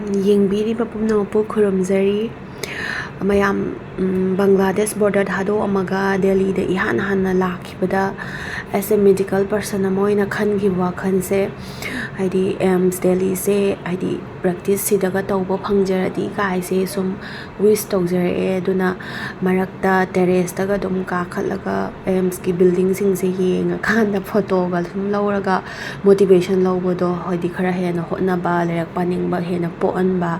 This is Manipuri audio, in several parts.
ꯌꯦꯡꯕꯤꯔꯤꯕ ꯄꯨꯝꯅꯃꯛꯄꯨ ꯈꯨꯔꯨꯝꯖꯔꯤ ꯃꯌꯥꯝ ꯕꯪꯒ꯭ꯂꯥꯗꯦꯁ ꯕꯣꯔꯗꯔ ꯊꯥꯗꯣꯛꯑꯝꯃꯒ ꯗꯦꯜꯂꯤꯗ ꯏꯍꯥꯟ ꯍꯥꯟꯅ ꯂꯥꯛꯈꯤꯕꯗ ꯑꯦꯁ ꯑꯦ ꯃꯦꯗꯤꯀꯦꯜ ꯄꯔꯁꯟ ꯑꯃ ꯑꯣꯏꯅ ꯈꯟꯈꯤꯕ ꯋꯥꯈꯜꯁꯦ ꯍꯥꯏꯗꯤ ꯑꯦꯝꯁ ꯗꯦꯜꯂꯤꯁꯦ ꯍꯥꯏꯗꯤ ꯄ꯭ꯔꯦꯛꯇꯤꯁ ꯁꯤꯗꯒ ꯇꯧꯕ ꯐꯪꯖꯔꯗꯤ ꯀꯥꯏꯁꯦ ꯁꯨꯝ ꯋꯤꯁ ꯇꯧꯖꯔꯛꯑꯦ ꯑꯗꯨꯅ ꯃꯔꯛꯇ ꯇꯦꯔꯦꯁꯇꯒ ꯑꯗꯨꯝ ꯀꯥꯈꯠꯂꯒ ꯑꯦꯝꯁꯀꯤ ꯕꯤꯜꯗꯤꯡꯁꯤꯡꯁꯦ ꯌꯦꯡꯉꯀꯥꯟꯗ ꯐꯣꯇꯣꯒ ꯁꯨꯝ ꯂꯧꯔꯒ ꯃꯣꯇꯤꯚꯦꯁꯟ ꯂꯧꯕꯗꯣ ꯍꯥꯏꯗꯤ ꯈꯔ ꯍꯦꯟꯅ ꯍꯣꯠꯅꯕ ꯂꯥꯏꯔꯤꯛ ꯄꯥꯅꯤꯡꯕ ꯍꯦꯟꯅ ꯄꯣꯛꯍꯟꯕ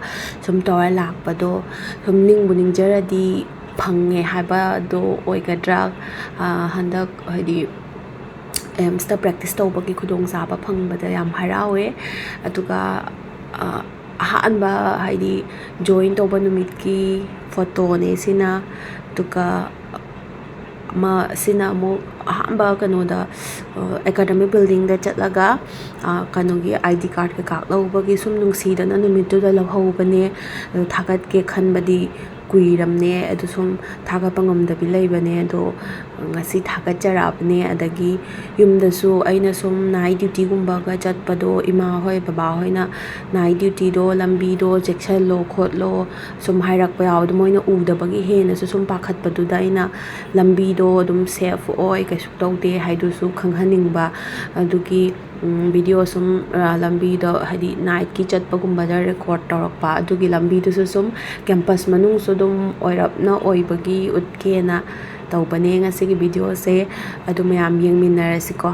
ꯁꯨꯝ ꯇꯧꯔ ꯂꯥꯛꯄꯗꯣ ꯁꯨꯝ ꯅꯤꯡꯕꯨ ꯅꯤꯡꯖꯔꯗꯤ ꯐꯪꯉꯦ ꯍꯥꯏꯕꯗꯣ ꯑꯣꯏꯒꯗ꯭ꯔꯥ ꯍꯟꯗꯛ ꯍꯥꯏꯗꯤ ꯑꯦꯝꯁꯇ ꯄ꯭ꯔꯦꯛꯇꯤꯁ ꯇꯧꯕꯒꯤ ꯈꯨꯗꯣꯡꯆꯥꯕ ꯐꯪꯕꯗ ꯌꯥꯝ ꯍꯔꯥꯎꯋꯦ ꯑꯗꯨꯒ ꯑꯍꯥꯟꯕ ꯍꯥꯏꯗꯤ ꯖꯣꯏꯟ ꯇꯧꯕ ꯅꯨꯃꯤꯠꯀꯤ ꯐꯣꯇꯣꯅꯦ ꯁꯤꯅ ꯑꯗꯨꯒ ꯁꯤꯅ ꯑꯃꯨꯛ ꯑꯍꯥꯟꯕ ꯀꯩꯅꯣꯗ ꯑꯦꯀꯥꯗꯃꯤꯛ ꯕꯤꯜꯗꯤꯡꯗ ꯆꯠꯂꯒ ꯀꯩꯅꯣꯒꯤ ID ꯀꯥꯔꯠ ꯀꯩꯀꯥ ꯂꯧꯕꯒꯤ ꯁꯨꯝ ꯅꯨꯡꯁꯤꯗꯅ ꯅꯨꯃꯤꯠꯇꯨꯗ ꯂꯧꯍꯧꯕꯅꯦ ꯑꯗꯨ ꯊꯥꯒꯠꯀꯦ ꯈꯟꯕꯗꯤ ꯀꯨꯏꯔꯝꯅꯦ ꯑꯗꯨ ꯁꯨꯝ ꯊꯥꯒꯠꯄ ꯉꯝꯗꯕꯤ ꯂꯩꯕꯅꯦ ꯑꯗꯣ ꯉꯁꯤ ꯊꯥꯒꯠꯆꯔꯛꯑꯕꯅꯦ ꯑꯗꯒꯤ ꯌꯨꯝꯗꯁꯨ ꯑꯩꯅ ꯁꯨꯝ ꯅꯥꯏꯠ ꯗ꯭ꯌꯨꯇꯤꯒꯨꯝꯕꯒ ꯆꯠꯄꯗꯣ ꯏꯃꯥ ꯍꯣꯏ ꯕꯕꯥ ꯍꯣꯏꯅ ꯅꯥꯏꯠ ꯗ꯭ꯌꯨꯇꯤꯗꯣ ꯂꯝꯕꯤꯗꯣ ꯆꯦꯛꯁꯤꯜꯂꯣ ꯈꯣꯠꯂꯣ ꯁꯨꯝ ꯍꯥꯏꯔꯛꯄ ꯌꯥꯎꯋꯦ ꯃꯣꯏꯅ ꯎꯗꯕꯒꯤ ꯍꯦꯟꯅꯁꯨ ꯁꯨꯝ ꯄꯥꯈꯠꯄꯗꯨꯗ ꯑꯩꯅ ꯂꯝꯕꯤꯗꯣ ꯑꯗꯨꯝ ꯁꯦꯐ ꯑꯣꯏ ꯀꯩꯁꯨ ꯇꯧꯗꯦ ꯍꯥꯏꯗꯨꯁꯨ ꯈꯪꯍꯟꯅꯤꯡꯕ ꯑꯗꯨꯒꯤ ꯚꯤꯗꯤꯑꯣ ꯁꯨꯝ ꯂꯝꯕꯤꯗ ꯍꯥꯏꯗꯤ ꯅꯥꯏꯠꯀꯤ ꯆꯠꯄꯒꯨꯝꯕꯗ ꯔꯦꯀꯣꯔꯠ ꯇꯧꯔꯛꯄ ꯑꯗꯨꯒꯤ ꯂꯝꯕꯤꯗꯨꯁꯨ ꯁꯨꯝ ꯀꯦꯝꯄꯁ ꯃꯅꯨꯡꯁꯨ ꯑꯗꯨꯝ ꯑꯣꯏꯔꯞꯅ ꯑꯣꯏꯕꯒꯤ ꯎꯠꯀꯦꯅ ꯇꯧꯕꯅꯦ ꯉꯁꯤꯒꯤ ꯚꯤꯗꯤꯑꯣꯁꯦ ꯑꯗꯨ ꯃꯌꯥꯝ ꯌꯦꯡꯃꯤꯟꯅꯔꯁꯤꯀꯣ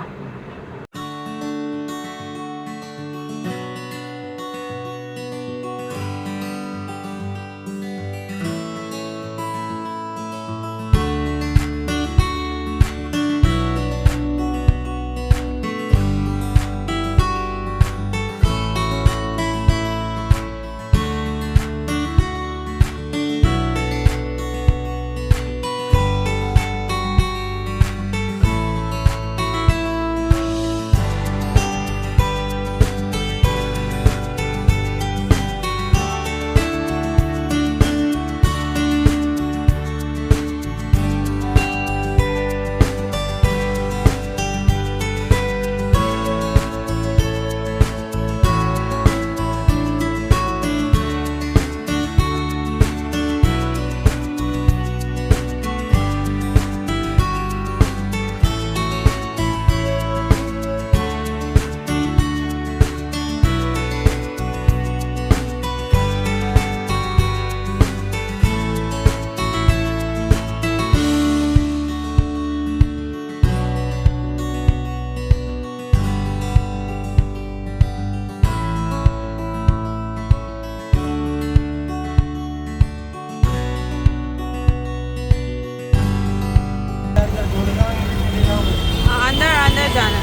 अंदर जाना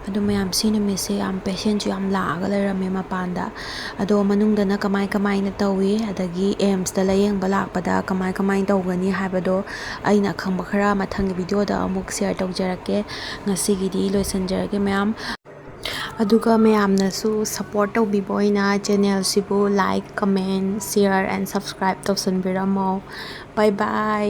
ꯑꯗꯣ ꯃꯌꯥꯝ ꯁꯤ ꯅꯨꯃꯤꯠꯁꯦ ꯌꯥꯝ ꯄꯦꯁꯦꯟꯁꯨ ꯌꯥꯝ ꯂꯥꯛꯑꯒ ꯂꯩꯔꯝꯃꯦ ꯃꯄꯥꯟꯗ ꯑꯗꯣ ꯃꯅꯨꯡꯗꯅ ꯀꯃꯥꯏꯅ ꯇꯧꯏ ꯑꯗꯒꯤ ꯑꯦꯝꯁꯇ ꯂꯥꯌꯦꯡꯕ ꯂꯥꯛꯄꯗ ꯀꯃꯥꯏꯅ ꯇꯧꯒꯅꯤ ꯍꯥꯏꯕꯗꯣ ꯑꯩꯅ ꯈꯪꯕ ꯈꯔ ꯃꯊꯪꯒꯤ ꯚꯤꯗꯤꯑꯣꯗ ꯑꯃꯨꯛ ꯁꯦꯌꯔ ꯇꯧꯖꯔꯛꯀꯦ ꯉꯁꯤꯒꯤꯗꯤ ꯂꯣꯏꯁꯤꯟꯖꯔꯒꯦ ꯃꯌꯥꯝ ꯑꯗꯨꯒ ꯃꯌꯥꯝꯅꯁꯨ ꯁꯞꯄꯣꯔꯠ ꯇꯧꯕꯤꯕ ꯑꯣꯏꯅ ꯆꯦꯅꯦꯜꯁꯤꯕꯨ ꯂꯥꯏꯛ ꯀꯃꯦꯟ ꯁꯤꯌꯔ ꯑꯦꯟ ꯁꯕꯁꯀ꯭ꯔꯥꯏꯕ ꯇꯧꯁꯟꯕꯤꯔꯝꯃꯣ ꯕꯥꯏ ꯕꯥꯏ